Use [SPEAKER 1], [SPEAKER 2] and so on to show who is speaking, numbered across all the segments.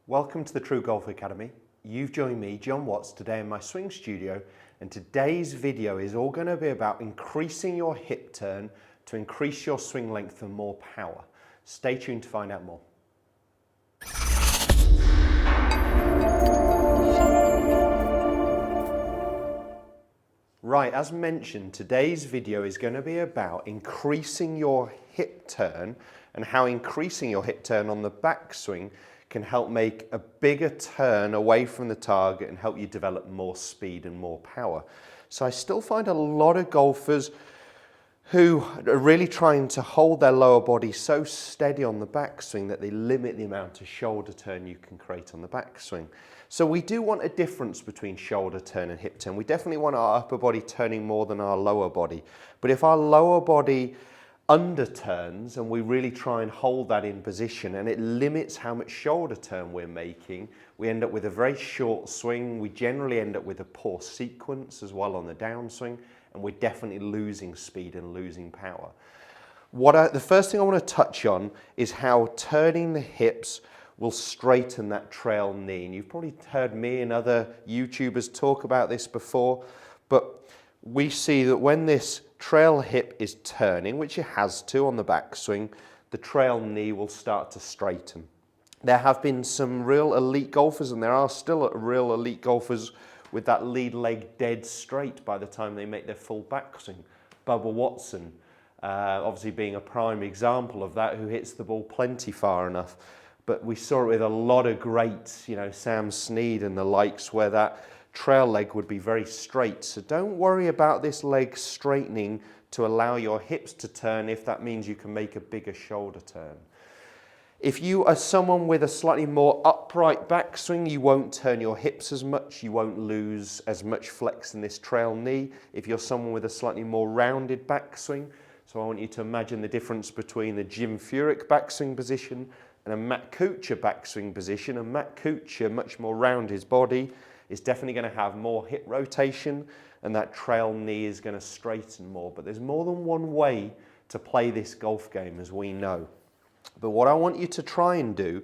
[SPEAKER 1] Welcome to the TruGolf Academy. You've joined me, Jon Watts, today in my swing studio, and today's video is all going to be about increasing your hip turn to increase your swing length and more power. Stay tuned to find out more. Right, as mentioned, today's video is going to be about increasing your hip turn and how increasing your hip turn on the backswing can help make a bigger turn away from the target and help you develop more speed and more power. So I still find a lot of golfers who are really trying to hold their lower body so steady on the backswing that they limit the amount of shoulder turn you can create on the backswing. So we do want a difference between shoulder turn and hip turn. We definitely want our upper body turning more than our lower body. But if our lower body underturns and we really try and hold that in position and it limits how much shoulder turn we're making, we end up with a very short swing. We generally end up with a poor sequence as well on the downswing, and we're definitely losing speed and losing power. The first thing I want to touch on is how turning the hips will straighten that trail knee. And you've probably heard me and other YouTubers talk about this before, but we see that when this trail hip is turning, which it has to on the backswing, the trail knee will start to straighten. There have been some real elite golfers, and there are still real elite golfers with that lead leg dead straight by the time they make their full backswing. Bubba Watson, obviously being a prime example of that, who hits the ball plenty far enough. But we saw it with a lot of greats, Sam Snead and the likes, where that trail leg would be very straight. So don't worry about this leg straightening to allow your hips to turn if that means you can make a bigger shoulder turn. If you are someone with a slightly more upright backswing, you won't turn your hips as much, you won't lose as much flex in this trail knee. If you're someone with a slightly more rounded backswing, so I want you to imagine the difference between the Jim Furyk backswing position and a Matt Kuchar backswing position. And Matt Kuchar, much more round his body, is definitely going to have more hip rotation, and that trail knee is going to straighten more. But there's more than one way to play this golf game, as we know. But what I want you to try and do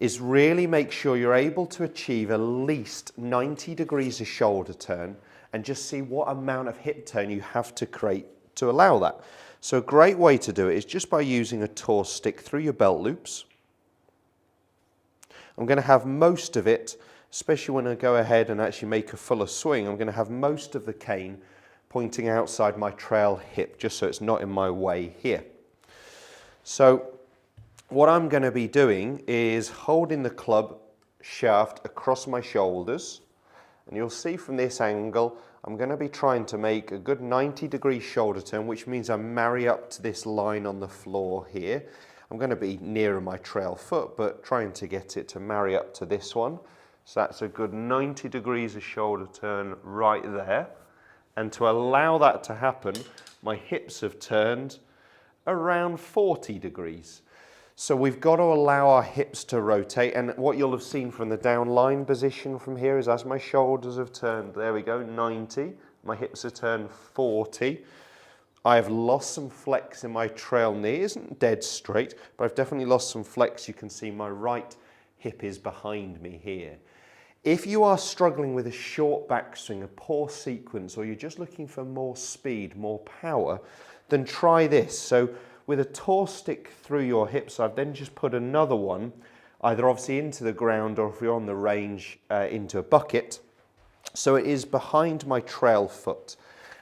[SPEAKER 1] is really make sure you're able to achieve at least 90 degrees of shoulder turn, and just see what amount of hip turn you have to create to allow that. So a great way to do it is just by using a tour stick through your belt loops. I'm going to have most of it, especially when I go ahead and actually make a fuller swing, I'm going to have most of the cane pointing outside my trail hip, just so it's not in my way here. So what I'm going to be doing is holding the club shaft across my shoulders, and you'll see from this angle I'm going to be trying to make a good 90-degree shoulder turn, which means I marry up to this line on the floor here. I'm going to be nearer my trail foot, but trying to get it to marry up to this one. So that's a good 90 degrees of shoulder turn right there. And to allow that to happen, my hips have turned around 40 degrees. So we've got to allow our hips to rotate. And what you'll have seen from the down line position from here is as my shoulders have turned, there we go, 90. My hips have turned 40. I have lost some flex in my trail knee. It isn't dead straight, but I've definitely lost some flex. You can see my right hip is behind me here. If you are struggling with a short backswing, a poor sequence, or you're just looking for more speed, more power, then try this. So with a tour stick through your hips, I've then just put another one, either obviously into the ground, or if you're on the range, into a bucket. So it is behind my trail foot.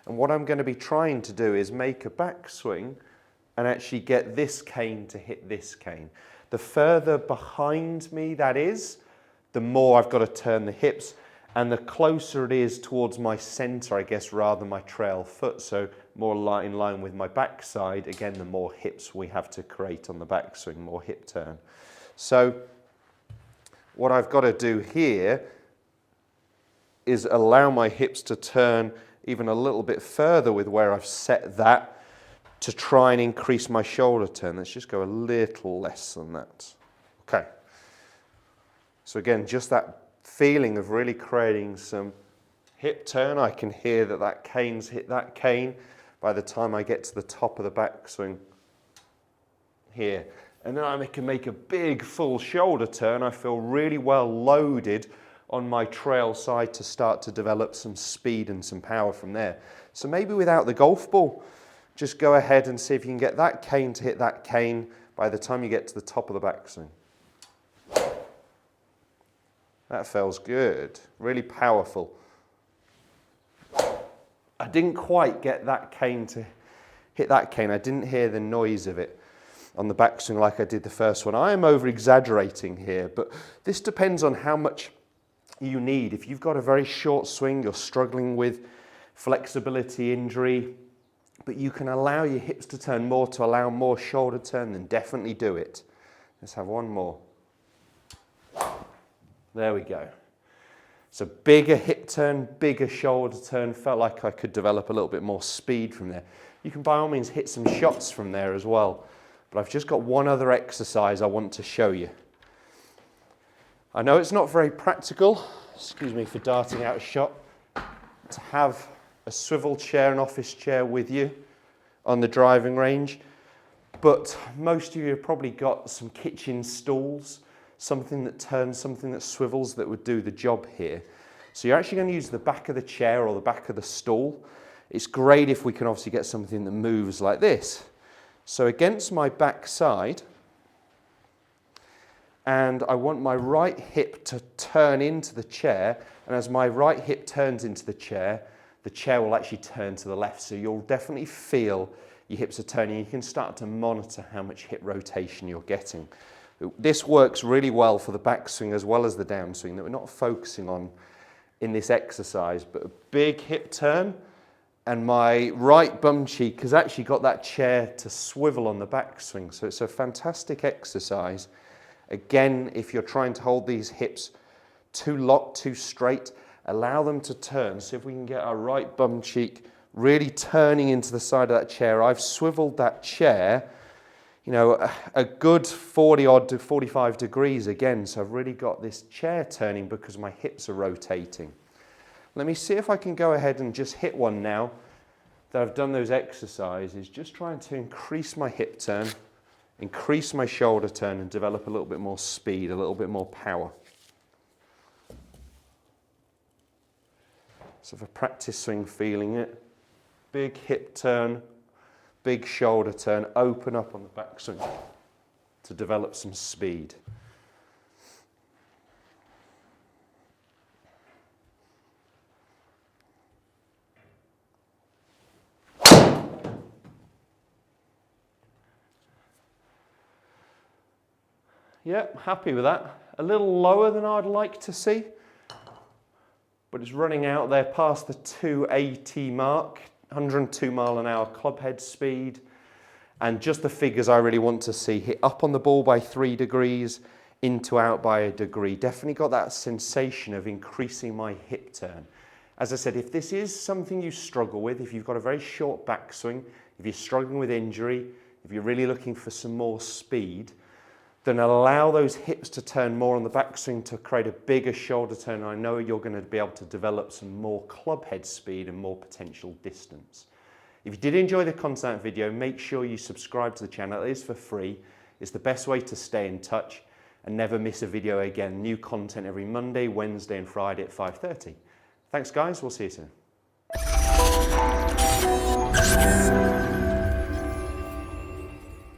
[SPEAKER 1] And what I'm going to be trying to do is make a backswing and actually get this cane to hit this cane. The further behind me that is, the more I've got to turn the hips, and the closer it is towards my center, I guess, rather than my trail foot, so more in line with my backside, again, the more hips we have to create on the backswing, more hip turn. So what I've got to do here is allow my hips to turn even a little bit further with where I've set that to try and increase my shoulder turn. Let's just go a little less than that. Okay. So again, just that feeling of really creating some hip turn. I can hear that that cane's hit that cane by the time I get to the top of the backswing here. and then I can make a big full shoulder turn. I feel really well loaded on my trail side to start to develop some speed and some power from there. So maybe without the golf ball, just go ahead and see if you can get that cane to hit that cane by the time you get to the top of the backswing. That feels good, really powerful. I didn't quite get that cane to hit that cane. I didn't hear the noise of it on the backswing like I did the first one. I am over exaggerating here, but this depends on how much you need. If you've got a very short swing, you're struggling with flexibility injury, but you can allow your hips to turn more to allow more shoulder turn, then definitely do it. Let's have one more. There we go. So bigger hip turn, bigger shoulder turn. Felt like I could develop a little bit more speed from there. You can by all means hit some shots from there as well. But I've just got one other exercise I want to show you. I know it's not very practical, excuse me for darting out a shot, to have a swivel chair, an office chair with you on the driving range. But most of you have probably got some kitchen stools, something that turns, something that swivels that would do the job here. So you're actually going to use the back of the chair or the back of the stool. It's great if we can obviously get something that moves like this. So against my back side, and I want my right hip to turn into the chair, and as my right hip turns into the chair will actually turn to the left. So you'll definitely feel your hips are turning. You can start to monitor how much hip rotation you're getting. This works really well for the backswing as well as the downswing that we're not focusing on in this exercise, but a big hip turn, and my right bum cheek has actually got that chair to swivel on the backswing. So it's a fantastic exercise. Again, if you're trying to hold these hips too locked, too straight, allow them to turn. So if we can get our right bum cheek really turning into the side of that chair. I've swiveled that chair, you know, a good 40 odd to 45 degrees again. So I've really got this chair turning because my hips are rotating. Let me see if I can go ahead and just hit one now that I've done those exercises, just trying to increase my hip turn, increase my shoulder turn, and develop a little bit more speed, a little bit more power. So for practice swing, feeling it. Big hip turn, big shoulder turn, open up on the backswing to develop some speed. Yep, happy with that. A little lower than I'd like to see, but it's running out there past the 280 mark, 102 mile an hour club head speed, and just the figures I really want to see. Hit up on the ball by 3 degrees, into out by 1 degree. Definitely got that sensation of increasing my hip turn. As I said, if this is something you struggle with, if you've got a very short backswing, if you're struggling with injury, if you're really looking for some more speed, then allow those hips to turn more on the backswing to create a bigger shoulder turn. I know you're going to be able to develop some more club head speed and more potential distance. If you did enjoy the content video, make sure you subscribe to the channel. It is for free. It's the best way to stay in touch and never miss a video again. New content every Monday, Wednesday and Friday at 5:30. Thanks guys, we'll see you soon.